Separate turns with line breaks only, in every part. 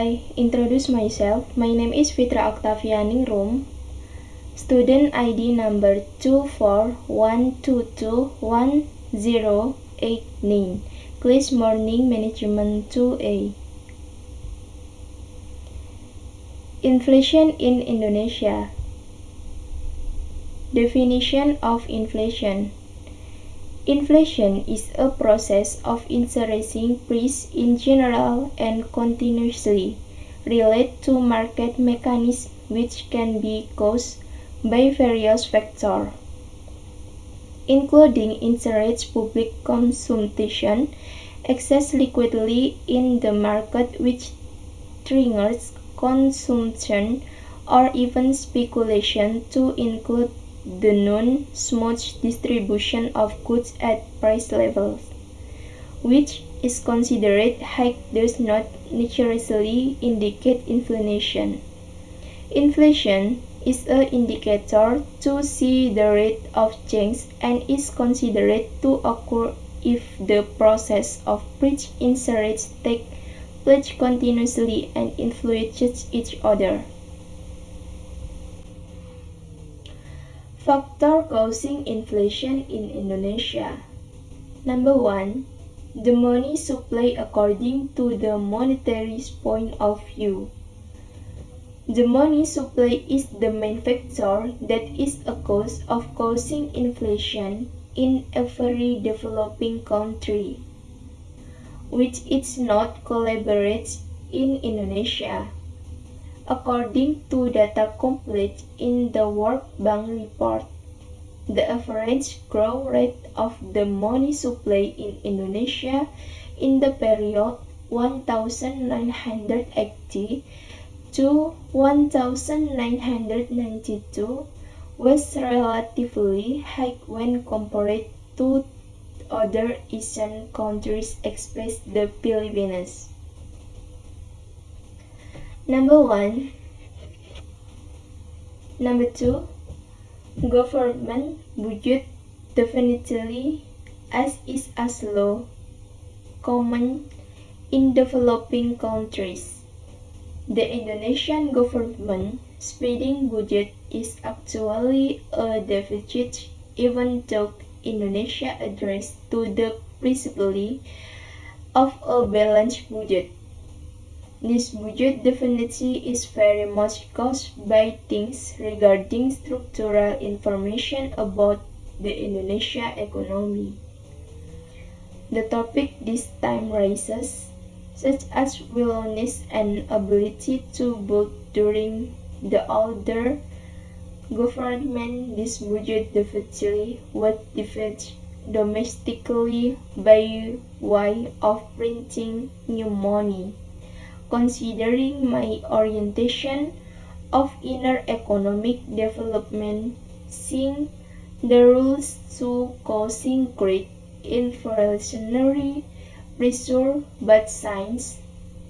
I introduce myself, my name is Fitra Octavianingrum, student ID number 241221089, class morning management 2A. Inflation in Indonesia. Definition of inflation. Inflation is a process of increasing price in general and continuously related to market mechanisms which can be caused by various factors, including increased public consumption, excess liquidity in the market which triggers consumption, or even speculation, to include the non-smooth distribution of goods at price levels, which is considered high does not necessarily indicate inflation. Inflation is an indicator to see the rate of change and is considered to occur if the process of price increase takes place continuously and influences each other. Factor causing inflation in Indonesia. Number 1. The money supply according to the monetary point of view. The money supply is the main factor that is a cause of causing inflation in every developing country, which is not collaborates in Indonesia. According to data compiled in the World Bank report, the average growth rate of the money supply in Indonesia in the period 1980 to 1992 was relatively high when compared to other Asian countries except the Philippines. Number 1. Number 2. Government budget definitely as is as low common in developing countries. The Indonesian government spending budget is actually a deficit, even though Indonesia adheres to the principle of a balanced budget. This budget deficit is very much caused by things regarding structural information about the Indonesia economy. The topic this time raises, such as willingness and ability to vote during the older government. This budget deficit was defined domestically by way of printing new money. Considering my orientation of inner economic development, seeing the rules to causing great inflationary pressure, but since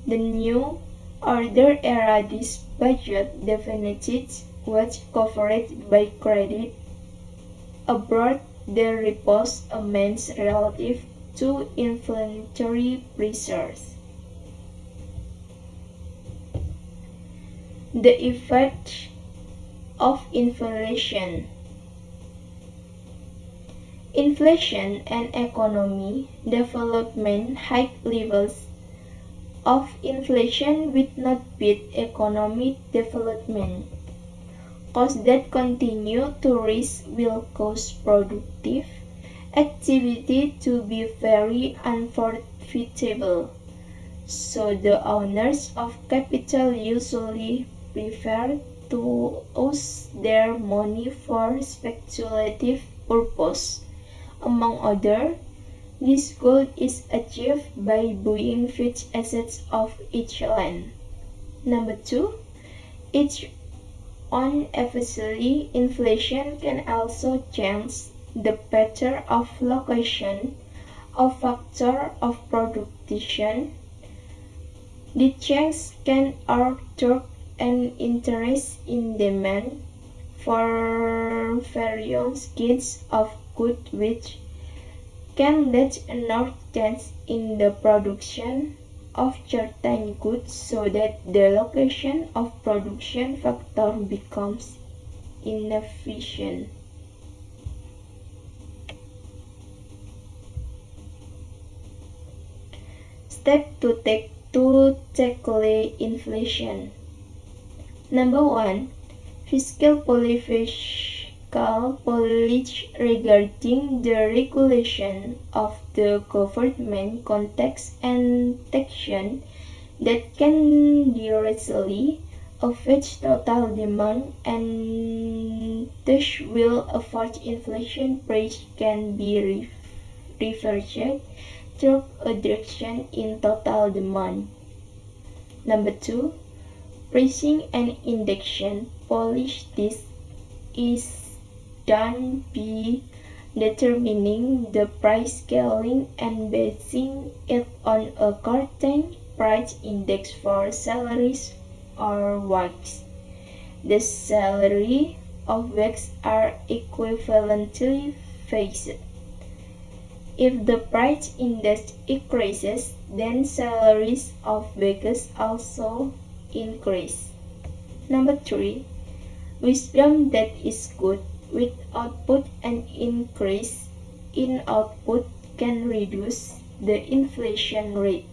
the new order era, this budget deficit was covered by credit abroad. The repose amounts relative to inflationary pressures. The effect of inflation. Inflation and economy development. High levels of inflation will not beat economic development. Costs that continue to rise will cause productive activity to be very unprofitable. So the owners of capital usually prefer to use their money for speculative purpose. Among other, this goal is achieved by buying fixed assets of each land. Number 2, each on eventually inflation can also change the pattern of location of factor of production. The change can alter an increase in demand for various kinds of goods, which can lead to another change in the production of certain goods so that the location of production factor becomes inefficient. Steps to take to tackle inflation. Number 1. Fiscal policy regarding the regulation of the government context and taxation that can directly affect total demand and thus will affect inflation price can be reversed through a reduction in total demand. Number 2. Pricing and indexation policy. This is done by determining the price scaling and basing it on a certain price index for salaries or wages. The salary of wages are equivalently fixed. If the price index increases, then salaries of wages also increase. Number 3. Wisdom that is good. With output and increase in output can reduce the inflation rate.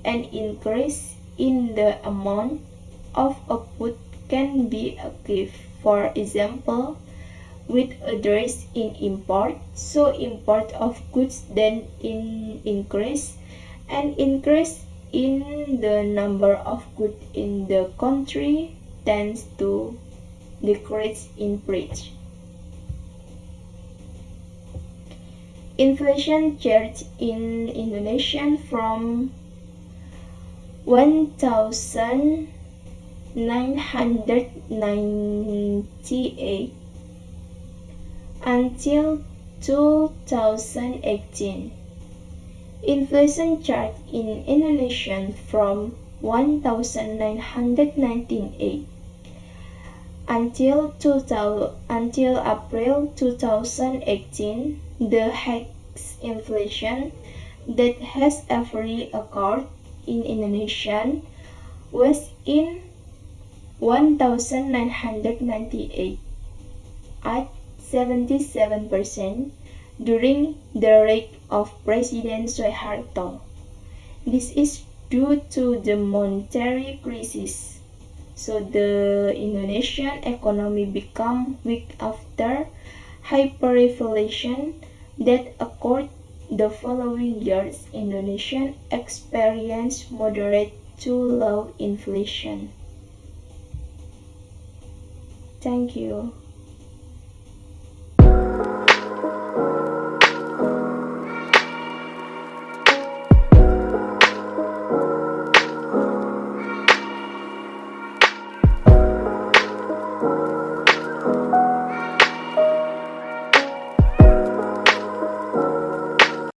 An increase in the amount of output can be achieved, for example, with a decrease in import, so import of goods then increase, and increase in the number of goods in the country tends to decrease in price. Inflation chart in Indonesia from 1998 until 2018. Inflation chart in Indonesia from 1998 until April 2018. The highest inflation that has ever occurred in Indonesia was in 1998 at 77% during the reign of President Suharto. This is due to the monetary crisis. So the Indonesian economy became weak after hyperinflation that occurred the following years. Indonesia experienced moderate to low inflation. Thank you.